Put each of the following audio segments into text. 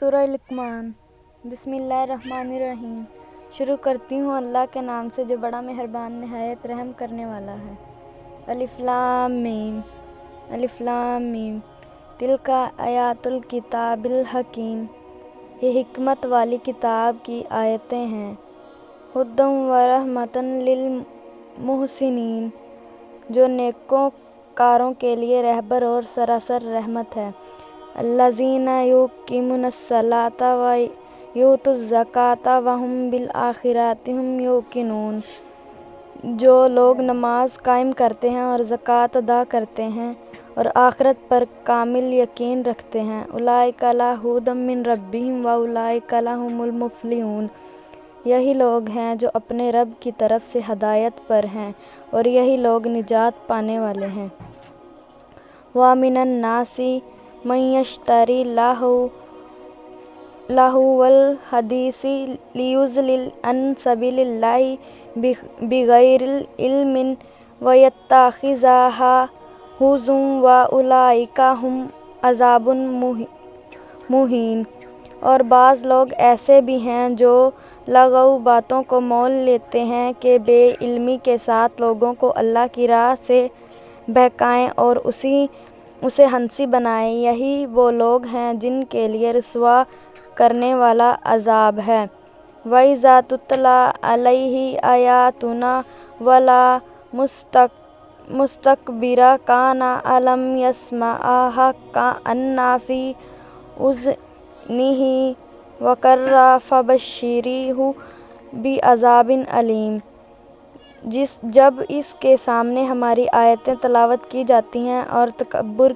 سورہ لقمان۔ بسم اللہ الرحمن الرحیم۔ شروع کرتی ہوں اللہ کے نام سے جو بڑا مہربان نہایت رحم کرنے والا ہے۔ الف لام میم۔ الف لام میم۔ تلک آیات الکتاب الحکیم۔ یہ حکمت والی کتاب کی آیتیں ہیں۔ ھدی ورحمۃ للمحسنین، جو نیکوکاروں کے لیے رہبر اور سراسر رحمت ہے۔ الذین یقیمون الصلاۃ ویؤتون الزکوٰۃ وہم بالآخرۃ ھم یوقنون، جو لوگ نماز قائم کرتے ہیں اور زکوٰۃ ادا کرتے ہیں اور آخرت پر کامل یقین رکھتے ہیں۔ اولئک علی ھدی من ربہم واولئک ھم المفلحون، یہی لوگ ہیں جو اپنے رب کی طرف سے ہدایت پر ہیں اور یہی لوگ نجات پانے والے ہیں۔ وَمِنَ النَّاسِ مَن یشتری لہو الحدیث لیضل عن سبیل اللہ بغیر علم ویتخذھا ھزوا وَأُولئک ھم عذاب مہین۔ اور بعض لوگ ایسے بھی ہیں جو لغو باتوں کو مول لیتے ہیں کہ بے علمی کے ساتھ لوگوں کو اللہ کی راہ سے بہکائیں اور اسے ہنسی بنائیں، یہی وہ لوگ ہیں جن کے لیے رسوا کرنے والا عذاب ہے۔ وَإِذَا تُتْلَىٰ عَلَيْهِ آیاتُنَا وَلَّىٰ مُسْتَكْبِرًا كَأَن لَّمْ يَسْمَعْهَا كَأَنَّ فِي أُذُنَيْهِ وَقْرًا فَبَشِّرْهُ بِعَذَابٍ أَلِيمٍ۔ جب اس کے سامنے ہماری آیتیں تلاوت کی جاتی ہیں اور تکبر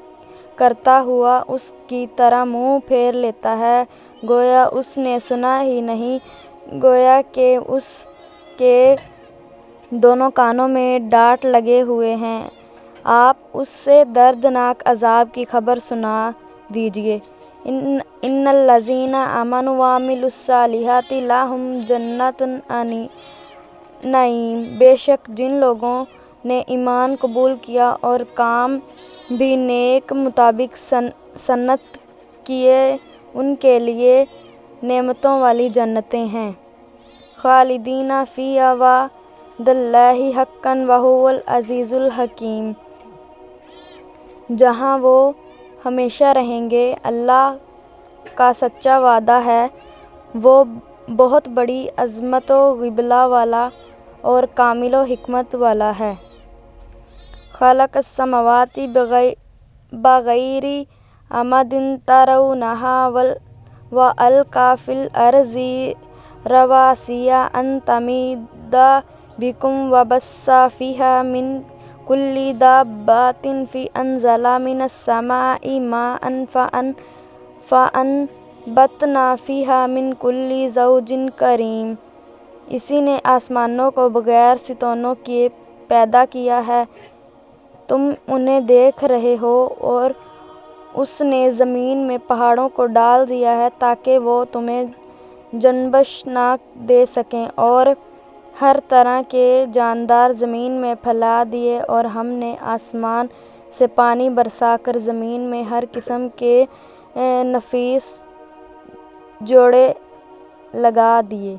کرتا ہوا اس کی طرح منہ پھیر لیتا ہے گویا اس نے سنا ہی نہیں، گویا کہ اس کے دونوں کانوں میں ڈانٹ لگے ہوئے ہیں، آپ اس سے دردناک عذاب کی خبر سنا دیجیے۔ ان الذین آمنوا وعملوا الصالحات لہم جنات النعیم، بے شک جن لوگوں نے ایمان قبول کیا اور کام بھی نیک مطابق سنت کیے ان کے لیے نعمتوں والی جنتیں ہیں۔ خالدین فیہا وعد اللہ حقا وہو العزیز الحکیم، جہاں وہ ہمیشہ رہیں گے، اللہ کا سچا وعدہ ہے، وہ بہت بڑی عظمت و غلبہ والا اور کامل و حکمت والا ہے۔ خلق السماوات بغیر عمد ترونہا وألقى في الأرض رواسي أن تميد بكم وبث فيها من كل دابة فأنزل من السماء ماء فأنبتنا فيها من كل زوج كريم۔ اسی نے آسمانوں کو بغیر ستونوں کیے پیدا کیا ہے، تم انہیں دیکھ رہے ہو، اور اس نے زمین میں پہاڑوں کو ڈال دیا ہے تاکہ وہ تمہیں جنبش نہ دے سکیں، اور ہر طرح کے جاندار زمین میں پھیلا دیے، اور ہم نے آسمان سے پانی برسا کر زمین میں ہر قسم کے نفیس جوڑے لگا دیے۔